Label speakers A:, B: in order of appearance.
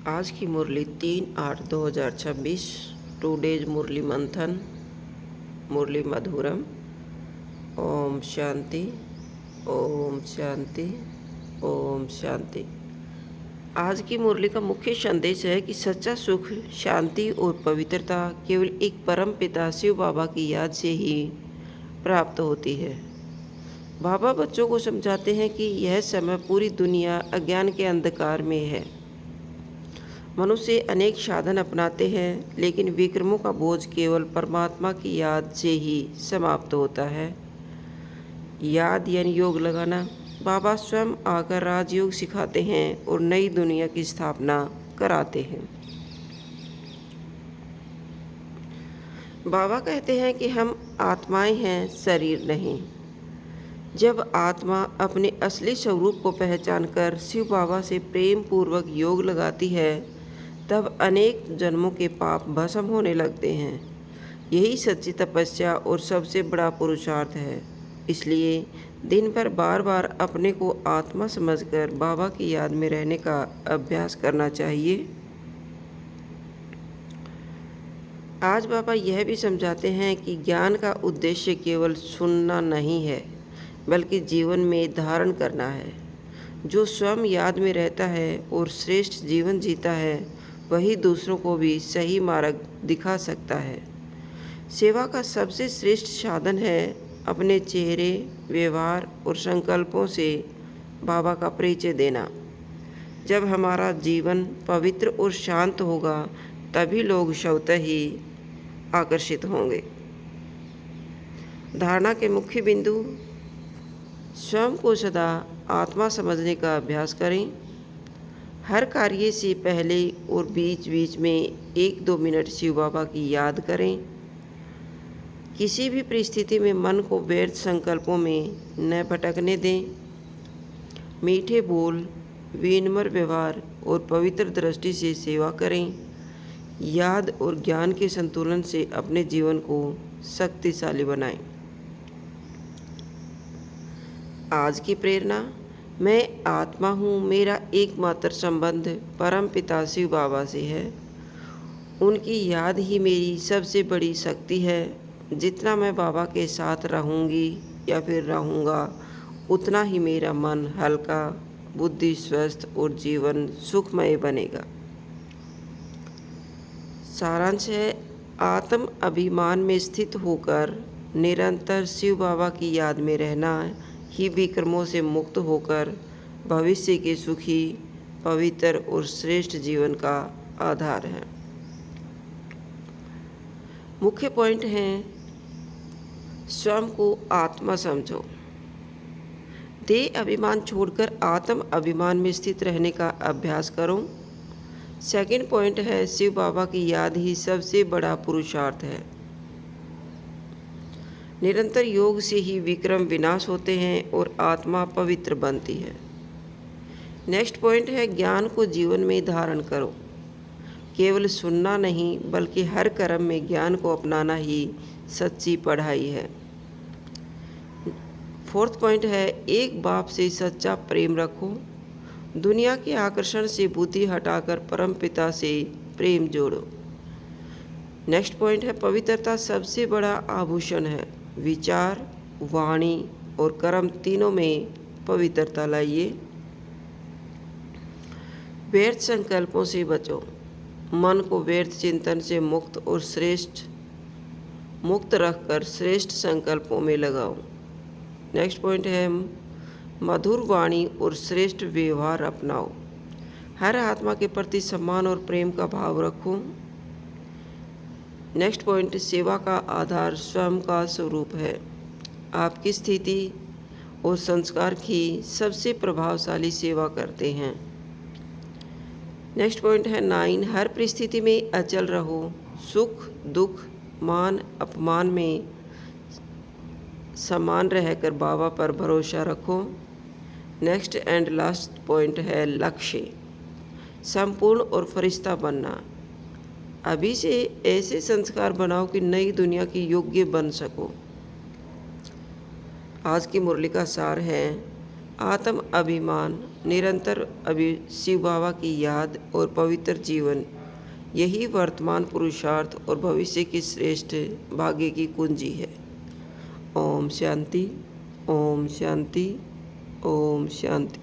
A: आज की मुरली 3/8/2026। टूडेज मुरली मंथन, मुरली मधुरम। ओम शांति, ओम शांति, ओम शांति। आज की मुरली का मुख्य संदेश है कि सच्चा सुख, शांति और पवित्रता केवल एक परम पिता शिव बाबा की याद से ही प्राप्त होती है। बाबा बच्चों को समझाते हैं कि यह समय पूरी दुनिया अज्ञान के अंधकार में है। मनुष्य अनेक साधन अपनाते हैं, लेकिन विक्रमों का बोझ केवल परमात्मा की याद से ही समाप्त होता है। याद यानी योग लगाना। बाबा स्वयं आकर राजयोग सिखाते हैं और नई दुनिया की स्थापना कराते हैं। बाबा कहते हैं कि हम आत्माएं हैं, शरीर नहीं। जब आत्मा अपने असली स्वरूप को पहचानकर शिव बाबा से प्रेम पूर्वक योग लगाती है, तब अनेक जन्मों के पाप भस्म होने लगते हैं। यही सच्ची तपस्या और सबसे बड़ा पुरुषार्थ है। इसलिए दिन भर बार बार अपने को आत्मा समझकर बाबा की याद में रहने का अभ्यास करना चाहिए। आज बाबा यह भी समझाते हैं कि ज्ञान का उद्देश्य केवल सुनना नहीं है, बल्कि जीवन में धारण करना है। जो स्वयं याद में रहता है और श्रेष्ठ जीवन जीता है, वही दूसरों को भी सही मार्ग दिखा सकता है। सेवा का सबसे श्रेष्ठ साधन है अपने चेहरे, व्यवहार और संकल्पों से बाबा का परिचय देना। जब हमारा जीवन पवित्र और शांत होगा, तभी लोग स्वतः ही आकर्षित होंगे। धारणा के मुख्य बिंदु: स्वयं को सदा आत्मा समझने का अभ्यास करें। हर कार्य से पहले और बीच बीच में 1-2 मिनट शिव बाबा की याद करें। किसी भी परिस्थिति में मन को व्यर्थ संकल्पों में न भटकने दें। मीठे बोल, विनम्र व्यवहार और पवित्र दृष्टि से सेवा करें। याद और ज्ञान के संतुलन से अपने जीवन को शक्तिशाली बनाएं। आज की प्रेरणा: मैं आत्मा हूँ, मेरा एकमात्र संबंध परम पिता शिव बाबा से है। उनकी याद ही मेरी सबसे बड़ी शक्ति है। जितना मैं बाबा के साथ रहूँगी या फिर रहूँगा, उतना ही मेरा मन हल्का, बुद्धि स्वस्थ और जीवन सुखमय बनेगा। सारांश है: आत्म अभिमान में स्थित होकर निरंतर शिव बाबा की याद में रहना ही विक्रमों से मुक्त होकर भविष्य के सुखी, पवित्र और श्रेष्ठ जीवन का आधार है। मुख्य पॉइंट हैं: स्वयं को आत्मा समझो। देह अभिमान छोड़कर आत्म अभिमान में स्थित रहने का अभ्यास करो। सेकंड पॉइंट है, शिव बाबा की याद ही सबसे बड़ा पुरुषार्थ है। निरंतर योग से ही विक्रम विनाश होते हैं और आत्मा पवित्र बनती है। नेक्स्ट पॉइंट है, ज्ञान को जीवन में धारण करो। केवल सुनना नहीं, बल्कि हर कर्म में ज्ञान को अपनाना ही सच्ची पढ़ाई है। फोर्थ पॉइंट है, एक बाप से सच्चा प्रेम रखो। दुनिया के आकर्षण से बुद्धि हटाकर परम पिता से प्रेम जोड़ो। नेक्स्ट पॉइंट है, पवित्रता सबसे बड़ा आभूषण है। विचार, वाणी और कर्म तीनों में पवित्रता लाइए। व्यर्थ संकल्पों से बचो। मन को व्यर्थ चिंतन से मुक्त रखकर श्रेष्ठ संकल्पों में लगाओ। नेक्स्ट पॉइंट है, मधुर वाणी और श्रेष्ठ व्यवहार अपनाओ। हर आत्मा के प्रति सम्मान और प्रेम का भाव रखो। नेक्स्ट पॉइंट, सेवा का आधार स्वयं का स्वरूप है। आपकी स्थिति और संस्कार की सबसे प्रभावशाली सेवा करते हैं। नेक्स्ट पॉइंट है 9, हर परिस्थिति में अचल रहो। सुख, दुख, मान, अपमान में समान रहकर बाबा पर भरोसा रखो। नेक्स्ट एंड लास्ट पॉइंट है लक्ष्य, संपूर्ण और फरिश्ता बनना। अभी से ऐसे संस्कार बनाओ कि नई दुनिया की योग्य बन सको। आज की मुरली का सार है, आत्म अभिमान, निरंतर शिव बाबा की याद और पवित्र जीवन, यही वर्तमान पुरुषार्थ और भविष्य की श्रेष्ठ भाग्य की कुंजी है। ओम शांति, ओम शांति, ओम शांति।